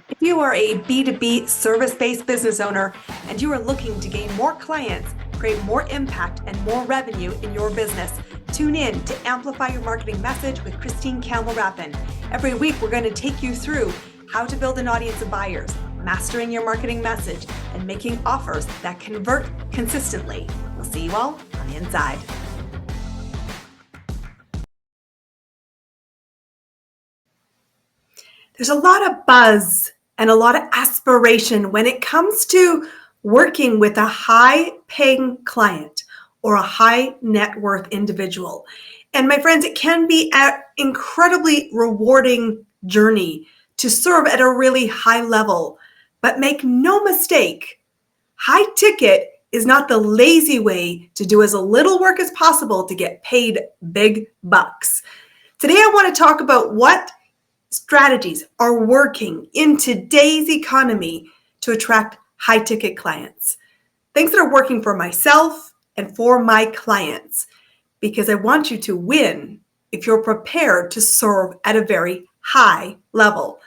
If you are a B2B service-based business owner and you are looking to gain more clients, create more impact and more revenue in your business, tune in to Amplify Your Marketing Message with Campbell Rapin. Every week, we're going to take you through how to build an audience of buyers, mastering your marketing message, and making offers that convert consistently. We'll see you all on the inside. There's a lot of buzz and a lot of aspiration when it comes to working with a high-paying client or a high net worth individual. And my friends, it can be an incredibly rewarding journey to serve at a really high level. But make no mistake, high ticket is not the lazy way to do as little work as possible to get paid big bucks. Today, I want to talk about what strategies are working in today's economy to attract high-ticket clients. Things that are working for myself and for my clients, because I want you to win if you're prepared to serve at a very high level.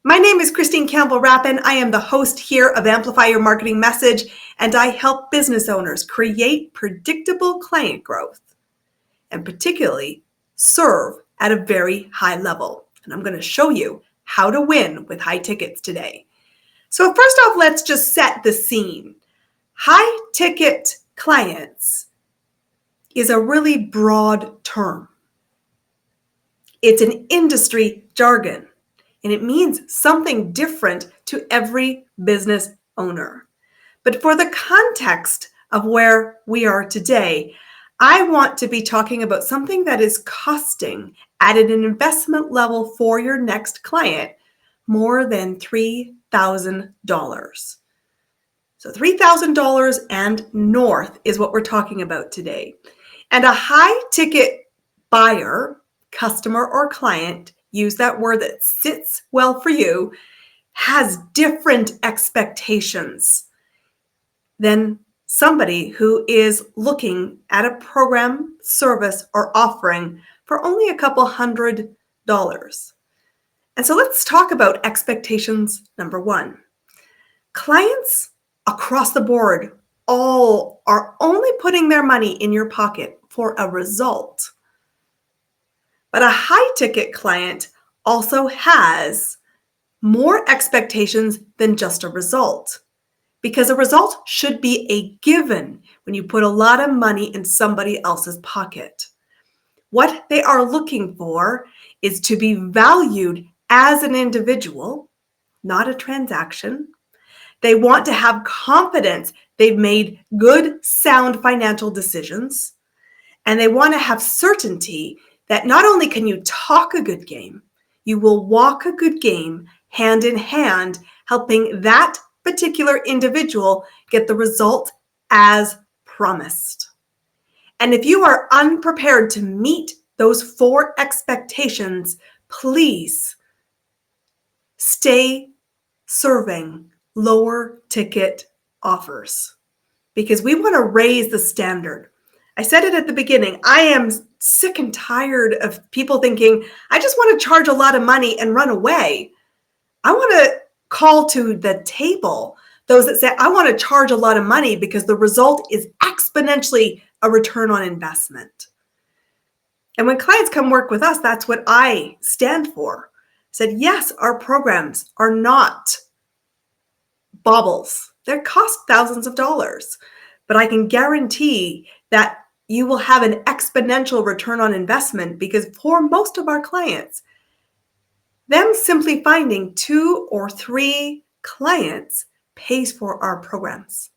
My name is Campbell Rapin. I am the host here of Amplify Your Marketing Message, and I help business owners create predictable client growth and particularly serve at a very high level. And I'm going to show you how to win with high tickets today. So first off, let's just set the scene. High ticket clients is a really broad term. It's an industry jargon, and it means something different to every business owner. But for the context of where we are today, I want to be talking about something that is costing at an investment level for your next client more than $3,000. So $3,000 and north is what we're talking about today. And a high ticket buyer, customer or client, use that word that sits well for you, has different expectations than somebody who is looking at a program, service, or offering for only a couple $100. And so let's talk about expectations number one. Clients across the board all are only putting their money in your pocket for a result. But a high-ticket client also has more expectations than just a result. Because a result should be a given when you put a lot of money in somebody else's pocket. What they are looking for is to be valued as an individual, not a transaction. They want to have confidence they've made good, sound financial decisions. And they want to have certainty that not only can you talk a good game, you will walk a good game hand in hand, helping that particular individual get the result as promised. And if you are unprepared to meet those four expectations, please stay serving lower ticket offers because we want to raise the standard. I said it at the beginning. I am sick and tired of people thinking, I just want to charge a lot of money and run away. I want to call to the table those that say, I want to charge a lot of money because the result is exponentially a return on investment. And when clients come work with us, that's what I stand for. I said, yes, our programs are not baubles. They cost thousands of dollars, but I can guarantee that you will have an exponential return on investment because for most of our clients, them simply finding 2 or 3 clients pays for our programs.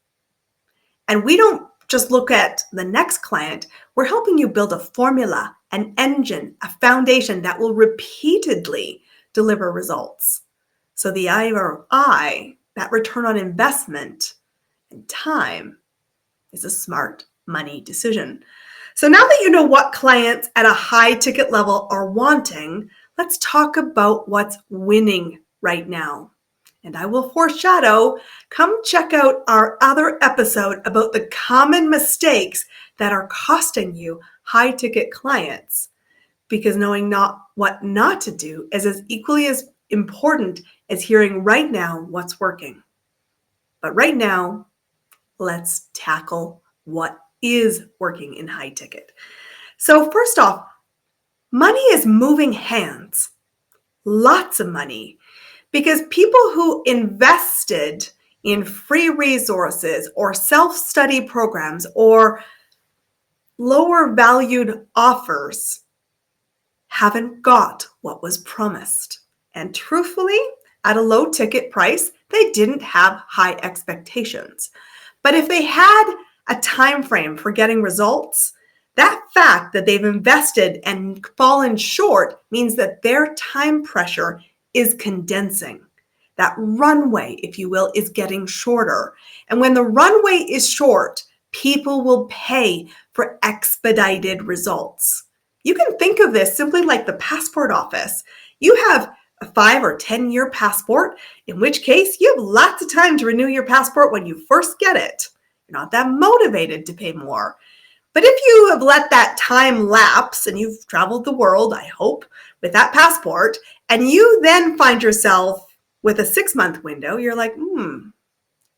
And we don't just look at the next client. We're helping you build a formula, an engine, a foundation that will repeatedly deliver results. So the ROI, that return on investment and time, is a smart money decision. So now that you know what clients at a high ticket level are wanting, let's talk about what's winning right now. And I will foreshadow, come check out our other episode about the common mistakes that are costing you high ticket clients, because knowing what not to do is as equally as important as hearing right now what's working. But right now, let's tackle what is working in high ticket. So first off, money is moving hands, lots of money, because people who invested in free resources or self-study programs or lower valued offers haven't got what was promised. And truthfully, at a low ticket price, they didn't have high expectations. But if they had a time frame for getting results, that fact that they've invested and fallen short means that their time pressure is condensing. That runway, if you will, is getting shorter. And when the runway is short, people will pay for expedited results. You can think of this simply like the passport office. You have a 5 or 10-year passport, in which case you have lots of time to renew your passport when you first get it. You're not that motivated to pay more. But if you have let that time lapse and you've traveled the world, I hope, with that passport, and you then find yourself with a 6-month window, you're like,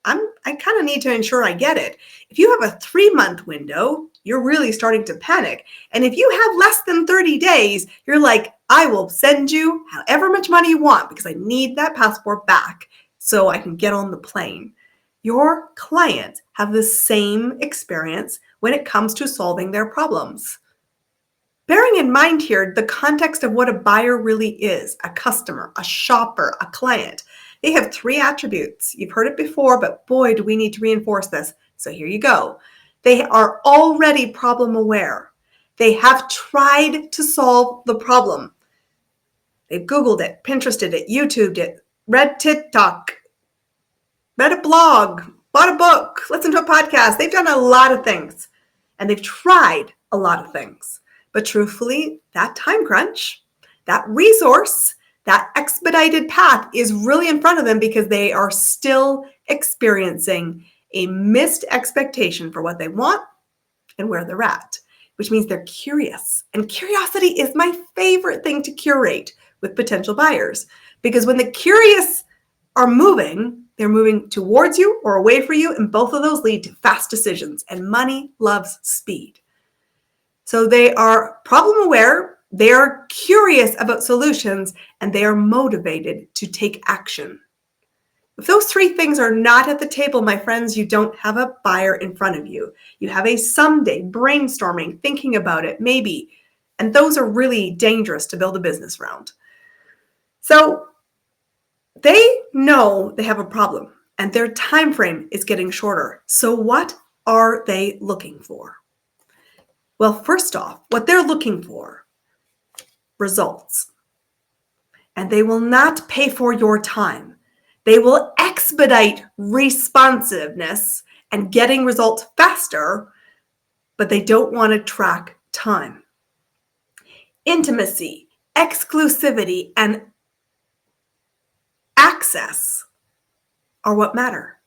I kind of need to ensure I get it. If you have a 3-month window, you're really starting to panic. And if you have less than 30 days, you're like, I will send you however much money you want because I need that passport back so I can get on the plane. Your clients have the same experience when it comes to solving their problems. Bearing in mind here the context of what a buyer really is, a customer, a shopper, a client. They have 3 attributes. You've heard it before, but boy, do we need to reinforce this. So here you go. They are already problem aware. They have tried to solve the problem. They've Googled it, Pinterested it, YouTubed it, read TikTok, read a blog, bought a book, listened to a podcast. They've done a lot of things, and they've tried a lot of things. But truthfully, that time crunch, that resource, that expedited path is really in front of them because they are still experiencing a missed expectation for what they want and where they're at, which means they're curious. And curiosity is my favorite thing to curate with potential buyers, because when the curious are moving, they're moving towards you or away from you, and both of those lead to fast decisions, and money loves speed. So they are problem aware, they are curious about solutions, and they are motivated to take action. If those 3 things are not at the table, my friends, you don't have a buyer in front of you. You have a someday brainstorming, thinking about it, maybe. And those are really dangerous to build a business around. So they know they have a problem and their time frame is getting shorter. So what are they looking for? Well, first off, what they're looking for, results. And they will not pay for your time. They will expedite responsiveness and getting results faster, but they don't want to track time. Intimacy, exclusivity, and access are what matter.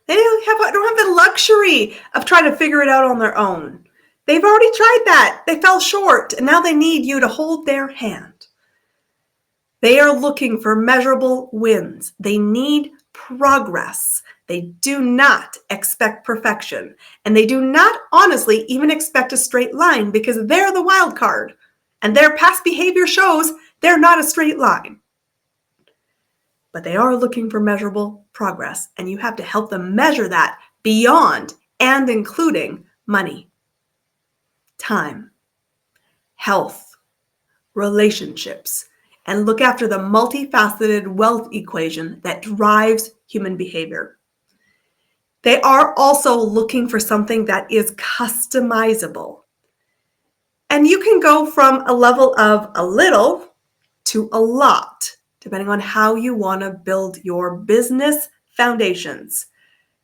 They don't have the luxury of trying to figure it out on their own. They've already tried that. They fell short, and now they need you to hold their hand. They are looking for measurable wins. They need progress. They do not expect perfection. And they do not honestly even expect a straight line because they're the wild card. And their past behavior shows they're not a straight line. But they are looking for measurable progress. And you have to help them measure that beyond and including money, time, health, relationships, and look after the multifaceted wealth equation that drives human behavior. They are also looking for something that is customizable. And you can go from a level of a little to a lot, depending on how you want to build your business foundations.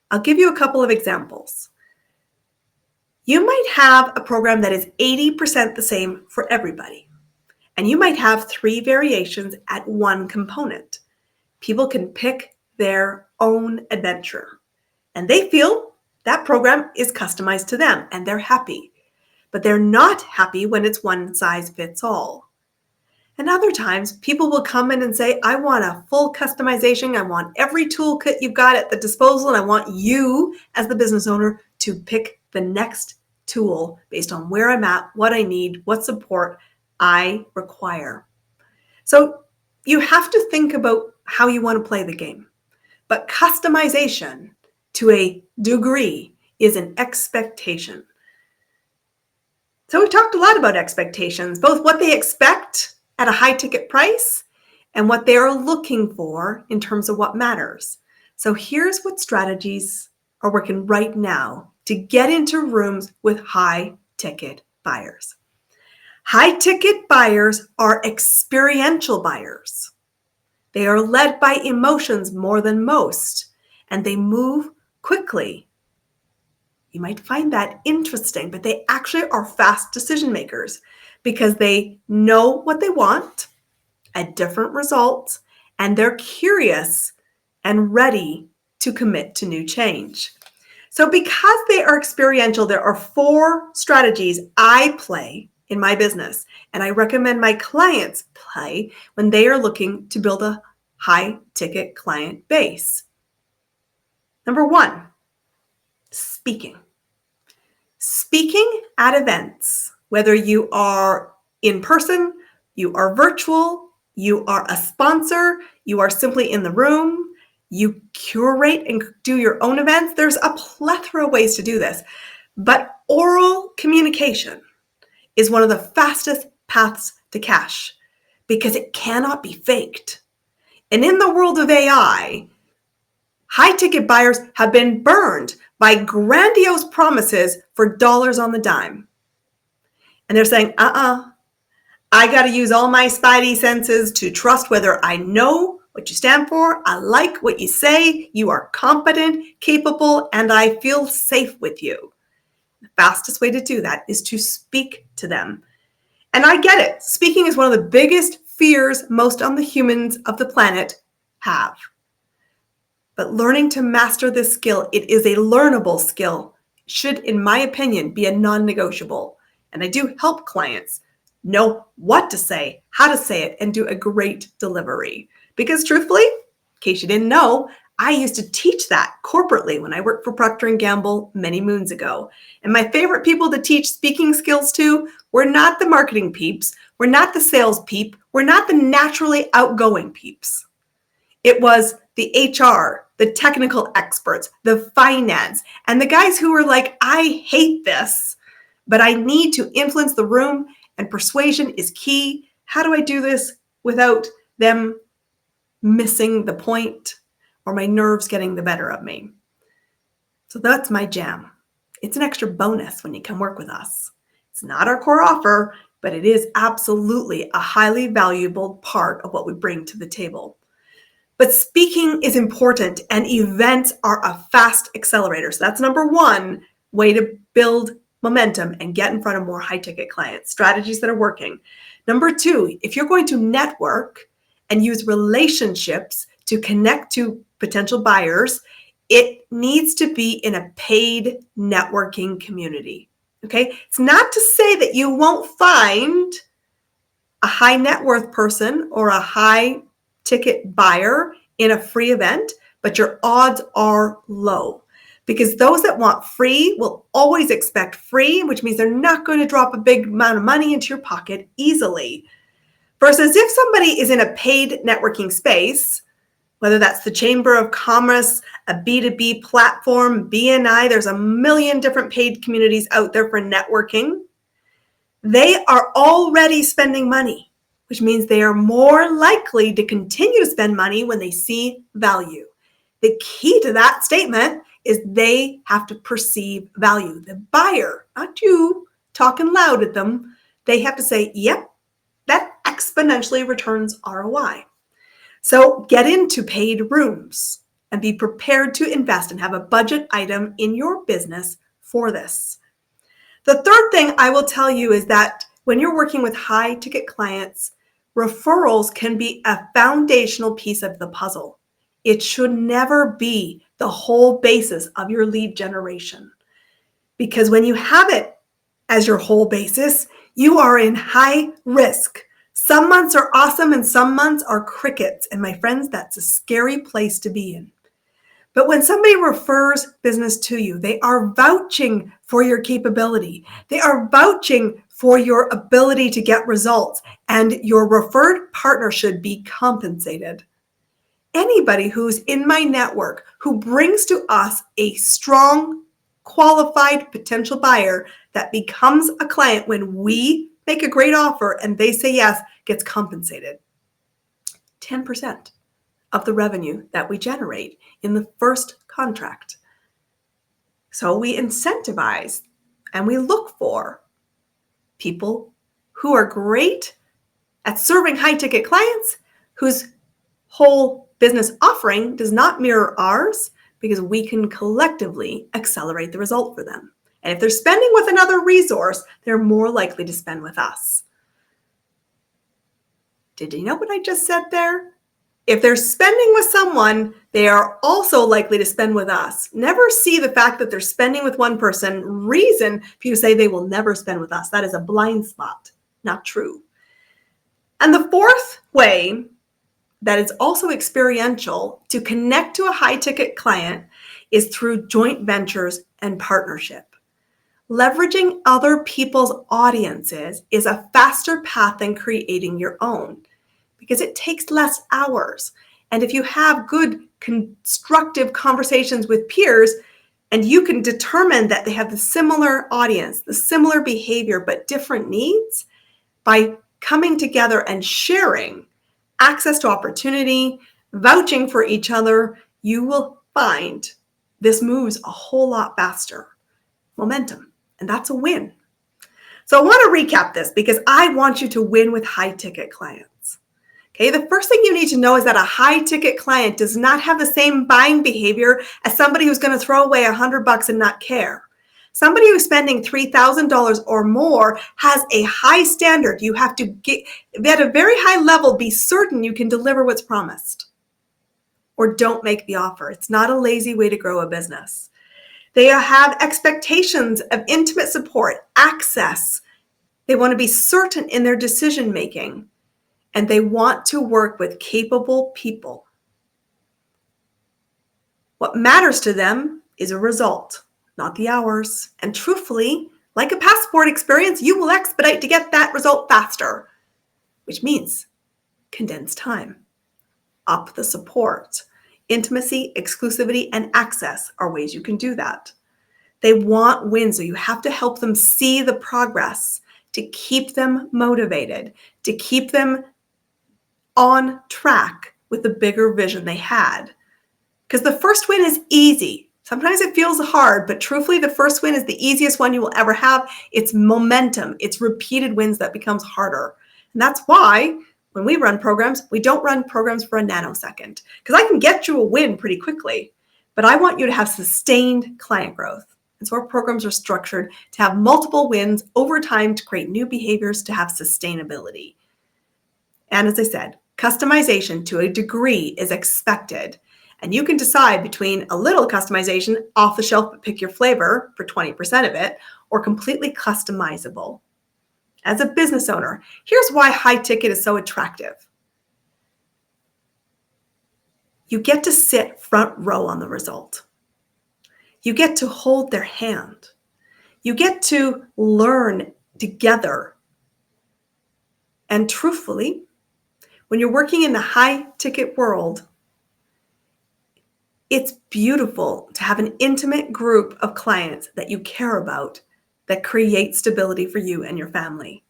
I'll give you a couple of examples. You might have a program that is 80% the same for everybody. And you might have 3 variations at one component. People can pick their own adventure. And they feel that program is customized to them and they're happy. But they're not happy when it's one size fits all. And other times, people will come in and say, I want a full customization. I want every toolkit you've got at the disposal. And I want you, as the business owner, to pick the next tool based on where I'm at, what I need, what support I require. So you have to think about how you want to play the game. But customization, to a degree, is an expectation. So we've talked a lot about expectations, both what they expect at a high ticket price and what they are looking for in terms of what matters. So here's what strategies are working right now to get into rooms with high ticket buyers. High ticket buyers are experiential buyers. They are led by emotions more than most, and they move quickly. You might find that interesting, but they actually are fast decision makers because they know what they want, a different result, and they're curious and ready to commit to new change. So because they are experiential, there are 4 strategies I play in my business, and I recommend my clients play when they are looking to build a high ticket client base. Number 1, speaking. Speaking at events, whether you are in person, you are virtual, you are a sponsor, you are simply in the room, you curate and do your own events. There's a plethora of ways to do this. But oral communication is one of the fastest paths to cash because it cannot be faked. And in the world of AI, high ticket buyers have been burned by grandiose promises for dollars on the dime. And they're saying, I got to use all my spidey senses to trust whether I know what you stand for, I like what you say, you are competent, capable, and I feel safe with you. The fastest way to do that is to speak to them. And I get it. Speaking is one of the biggest fears most of the humans of the planet have. But learning to master this skill, it is a learnable skill, should, in my opinion, be a non-negotiable. And I do help clients know what to say, how to say it, and do a great delivery. Because truthfully, in case you didn't know, I used to teach that corporately when I worked for Procter & Gamble many moons ago. And my favorite people to teach speaking skills to were not the marketing peeps, were not the sales peep, were not the naturally outgoing peeps. It was the HR, the technical experts, the finance, and the guys who were like, I hate this, but I need to influence the room and persuasion is key. How do I do this without them missing the point or my nerves getting the better of me? So that's my jam. It's an extra bonus when you come work with us. It's not our core offer, but it is absolutely a highly valuable part of what we bring to the table. But speaking is important and events are a fast accelerator. So that's number 1 way to build momentum and get in front of more high ticket clients, strategies that are working. Number 2, if you're going to network and use relationships to connect to potential buyers, it needs to be in a paid networking community. Okay. It's not to say that you won't find a high net worth person or a high ticket buyer in a free event, but your odds are low because those that want free will always expect free, which means they're not going to drop a big amount of money into your pocket easily. Versus if somebody is in a paid networking space, whether that's the Chamber of Commerce, a B2B platform, BNI, there's a million different paid communities out there for networking. They are already spending money, which means they are more likely to continue to spend money when they see value. The key to that statement is they have to perceive value. The buyer, not you talking loud at them, they have to say, yep, that exponentially returns ROI. So get into paid rooms and be prepared to invest and have a budget item in your business for this. The third thing I will tell you is that when you're working with high ticket clients, referrals can be a foundational piece of the puzzle. It should never be the whole basis of your lead generation. Because when you have it as your whole basis, you are in high risk Some months are awesome and some months are crickets. And my friends, that's a scary place to be in. But when somebody refers business to you, they are vouching for your capability. They are vouching for your ability to get results, and your referred partner should be compensated. Anybody who's in my network who brings to us a strong, qualified potential buyer that becomes a client when we make a great offer and they say yes, gets compensated. 10% of the revenue that we generate in the first contract. So we incentivize and we look for people who are great at serving high-ticket clients whose whole business offering does not mirror ours, because we can collectively accelerate the result for them. And if they're spending with another resource, they're more likely to spend with us. Did you know what I just said there? If they're spending with someone, they are also likely to spend with us. Never see the fact that they're spending with one person reason for you to say they will never spend with us. That is a blind spot, not true. And the fourth way that is also experiential to connect to a high-ticket client is through joint ventures and partnership. Leveraging other people's audiences is a faster path than creating your own, because it takes less hours. And if you have good, constructive conversations with peers, and you can determine that they have the similar audience, the similar behavior, but different needs, by coming together and sharing access to opportunity, vouching for each other, you will find this moves a whole lot faster. Momentum, and that's a win. So I want to recap this because I want you to win with high-ticket clients. Okay, the first thing you need to know is that a high-ticket client does not have the same buying behavior as somebody who's going to throw away $100 and not care. Somebody who's spending $3,000 or more has a high standard. You have to get at a very high level, be certain you can deliver what's promised, or don't make the offer. It's not a lazy way to grow a business. They have expectations of intimate support, access. They want to be certain in their decision making, and they want to work with capable people. What matters to them is a result, not the hours. And truthfully, like a passport experience, you will expedite to get that result faster, which means condense time, up the support. Intimacy, exclusivity, and access are ways you can do that. They want wins, so you have to help them see the progress, to keep them motivated, to keep them on track with the bigger vision they had. Because the first win is easy. Sometimes it feels hard, but truthfully, the first win is the easiest one you will ever have. It's momentum. It's repeated wins that becomes harder. And that's why when we run programs, we don't run programs for a nanosecond. Because I can get you a win pretty quickly, but I want you to have sustained client growth. And so our programs are structured to have multiple wins over time to create new behaviors to have sustainability. And as I said, customization to a degree is expected. And you can decide between a little customization, off the shelf, but pick your flavor for 20% of it, or completely customizable. As a business owner, here's why high ticket is so attractive. You get to sit front row on the result. You get to hold their hand. You get to learn together. And truthfully, when you're working in the high ticket world, it's beautiful to have an intimate group of clients that you care about that create stability for you and your family.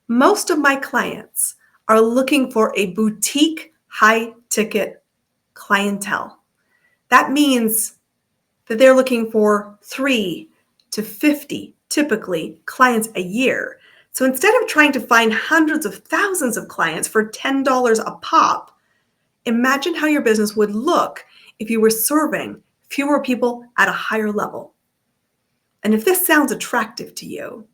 Most of my clients are looking for a boutique high-ticket clientele. That means that they're looking for 3 to 50, typically, clients a year. So instead of trying to find hundreds of thousands of clients for $10 a pop, imagine how your business would look if you were serving fewer people at a higher level. And if this sounds attractive to you,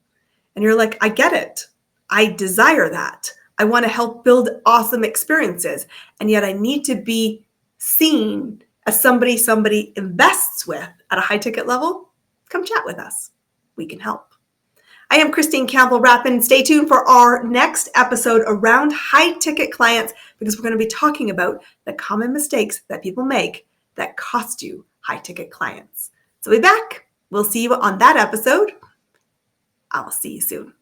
and you're like, I get it, I desire that, I want to help build awesome experiences, and yet I need to be seen as somebody invests with at a high ticket level, come chat with us. We can help. I am Christine Campbell Rapin. Stay tuned for our next episode around high-ticket clients because we're going to be talking about the common mistakes that people make that cost you high-ticket clients. So be back. We'll see you on that episode. I'll see you soon.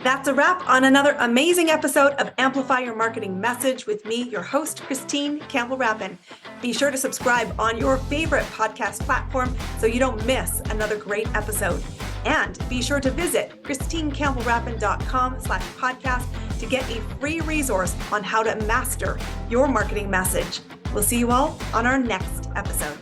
That's a wrap on another amazing episode of Amplify Your Marketing Message with me, your host, Christine Campbell Rapin. Be sure to subscribe on your favorite podcast platform so you don't miss another great episode. And be sure to visit christinecampbellrapin.com/podcast to get a free resource on how to master your marketing message. We'll see you all on our next episode.